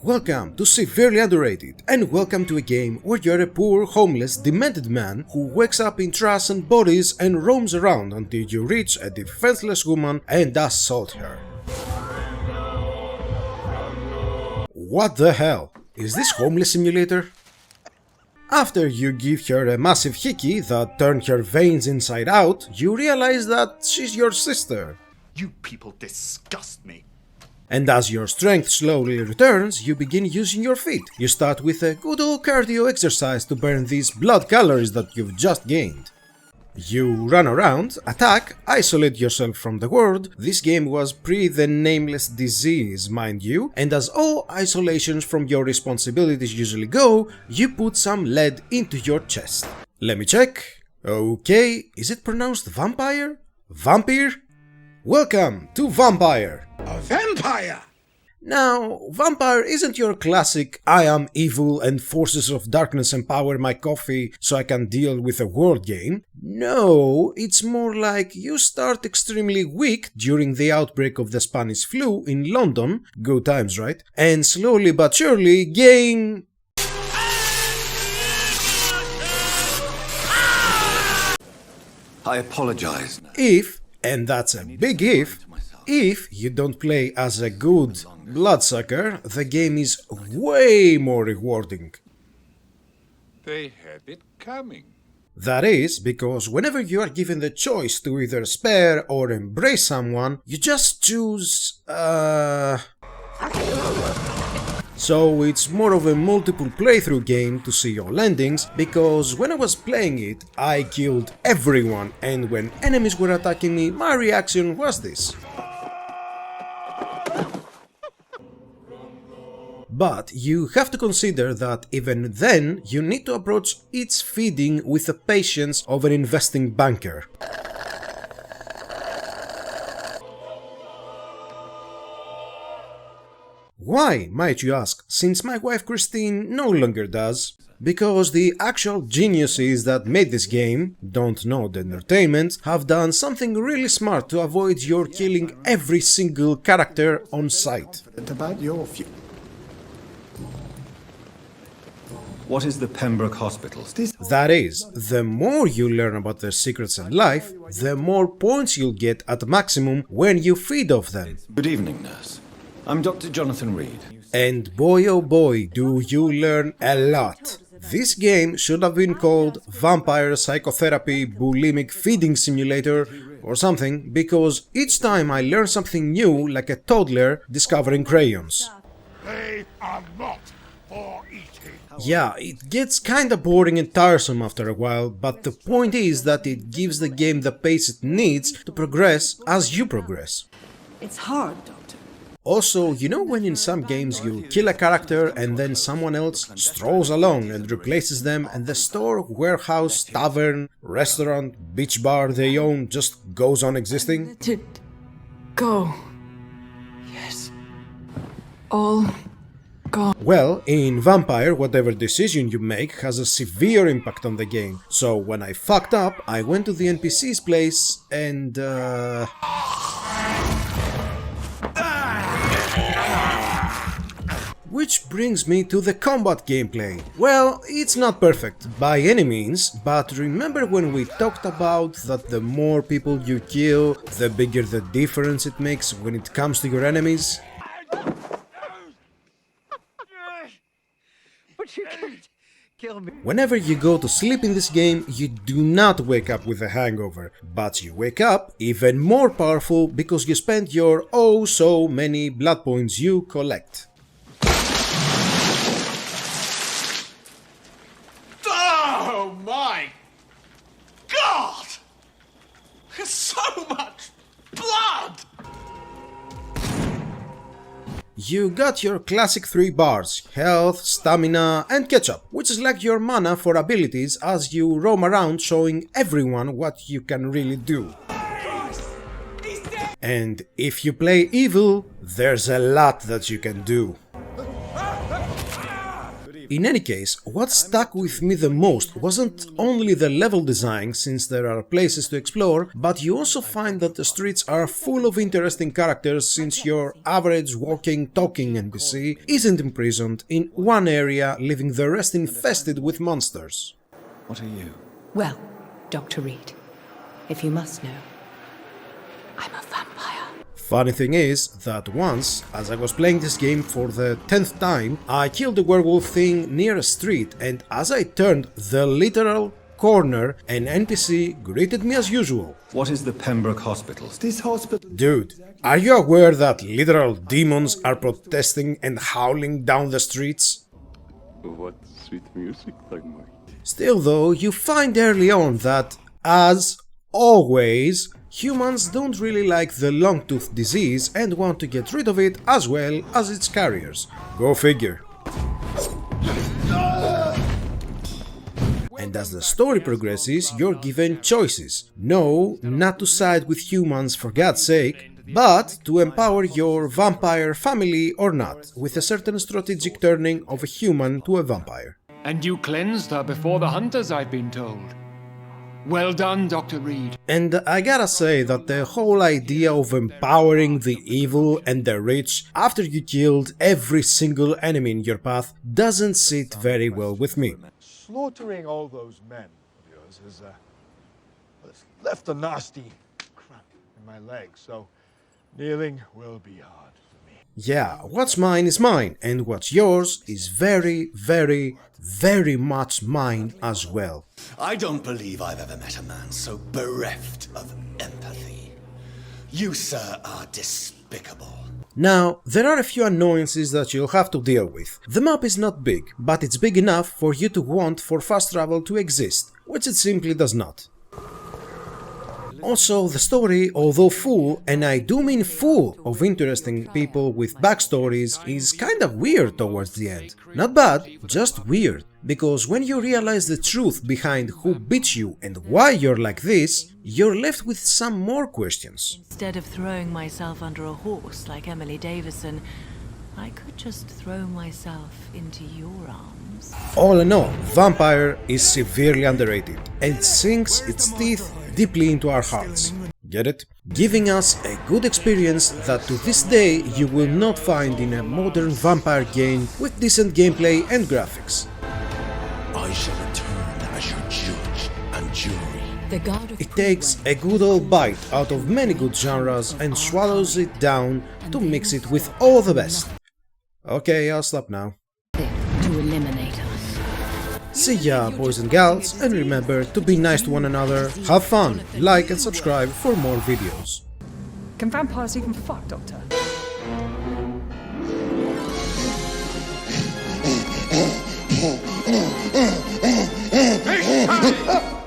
Welcome to Severely Underrated, and welcome to a game where you're a poor, homeless, demented man who wakes up in trash and bodies and roams around until you reach a defenseless woman and assault her. What the hell? Is this Homeless Simulator? After you give her a massive hickey that turns her veins inside out, you realize that she's your sister. You people disgust me. And as your strength slowly returns, you begin using your feet. You start with a good old cardio exercise to burn these blood calories that you've just gained. You run around, attack, isolate yourself from the world. This game was pre the nameless disease, mind you, and as all isolations from your responsibilities usually go, you put some lead into your chest. Let me check. Okay, is it pronounced Vampyr? Vampyr? Welcome to Vampyr! A vampire! Now, Vampyr isn't your classic I am evil and forces of darkness empower my coffee so I can deal with a world game. No, it's more like you start extremely weak during the outbreak of the Spanish flu in London, good times, right? And slowly but surely gain... I apologize. If, and that's a big if you don't play as a good bloodsucker, the game is way more rewarding. They had it coming. That is, because whenever you are given the choice to either spare or embrace someone, you just choose, So it's more of a multiple playthrough game to see all endings, because when I was playing it, I killed everyone, and when enemies were attacking me, my reaction was this. But you have to consider that even then, you need to approach each feeding with the patience of an investing banker. Why, might you ask, since my wife Christine no longer does? Because the actual geniuses that made this game, Don't Know the Entertainment, have done something really smart to avoid your killing every single character on sight. About your future. What is the Pembroke Hospitals? That is, the more you learn about their secrets and life, the more points you'll get at maximum when you feed off them. Good evening, nurse. I'm Dr. Jonathan Reed. And boy oh boy, do you learn a lot. This game should have been called Vampire Psychotherapy Bulimic Feeding Simulator or something, because each time I learn something new like a toddler discovering crayons. They are not for eating. Yeah, it gets kinda boring and tiresome after a while, but the point is that it gives the game the pace it needs to progress as you progress. It's hard, Doctor. Also, you know when in some games you kill a character and then someone else strolls along and replaces them and the store, warehouse, tavern, restaurant, beach bar they own just goes on existing? Let it go. Yes. All gone. Well, in Vampyr, whatever decision you make has a severe impact on the game. So when I fucked up, I went to the NPC's place and Which brings me to the combat gameplay. Well, it's not perfect by any means, but remember when we talked about that the more people you kill, the bigger the difference it makes when it comes to your enemies? But you can't kill me. Whenever you go to sleep in this game, you do not wake up with a hangover, but you wake up even more powerful because you spend your oh so many blood points you collect. Oh my God! There's so much blood! You got your classic 3 bars, health, stamina and ketchup, which is like your mana for abilities as you roam around showing everyone what you can really do. And if you play evil, there's a lot that you can do. In any case, what stuck with me the most wasn't only the level design, since there are places to explore, but you also find that the streets are full of interesting characters, since your average walking, talking NPC isn't imprisoned in one area, leaving the rest infested with monsters. What are you? Well, Dr. Reed, if you must know, I'm a vampire. Funny thing is that once, as I was playing this game for the 10th time, I killed a werewolf thing near a street, and as I turned the literal corner, an NPC greeted me as usual. What is the Pembroke Hospitals? This hospital... Dude, are you aware that literal demons are protesting and howling down the streets? What sweet music, Dagmar. Still though, you find early on that, as always, humans don't really like the long-tooth disease and want to get rid of it as well as its carriers. Go figure. And as the story progresses, you're given choices. No, not to side with humans for God's sake, but to empower your vampire family or not, with a certain strategic turning of a human to a vampire. And you cleansed her before the hunters, I've been told. Well done, Dr. Reed. And I gotta say that the whole idea of empowering the evil and the rich after you killed every single enemy in your path doesn't sit very well with me. Slaughtering all those men of yours has left a nasty cramp in my leg, so kneeling will be hard for me. Yeah, what's mine is mine, and what's yours is very, very, very much mine as well. I don't believe I've ever met a man so bereft of empathy. You, sir, are despicable. Now, there are a few annoyances that you'll have to deal with. The map is not big, but it's big enough for you to want for fast travel to exist, which it simply does not. Also, the story, although full, and I do mean full, of interesting people with backstories, is kinda weird towards the end. Not bad, just weird, because when you realize the truth behind who beat you and why you're like this, you're left with some more questions. Instead of throwing myself under a horse like Emily Davison, I could just throw myself into your arms. All in all, Vampyr is severely underrated, and sinks its teeth deeply into our hearts. Get it? Giving us a good experience that to this day you will not find in a modern vampire game with decent gameplay and graphics. I shall return as your judge and jury. It takes a good old bite out of many good genres and swallows it down to mix it with all the best. Okay, I'll stop now. To eliminate us. See ya, boys and gals, and remember to be nice to one another, have fun, like and subscribe for more videos. Can vampires even fuck, Doctor? Hey,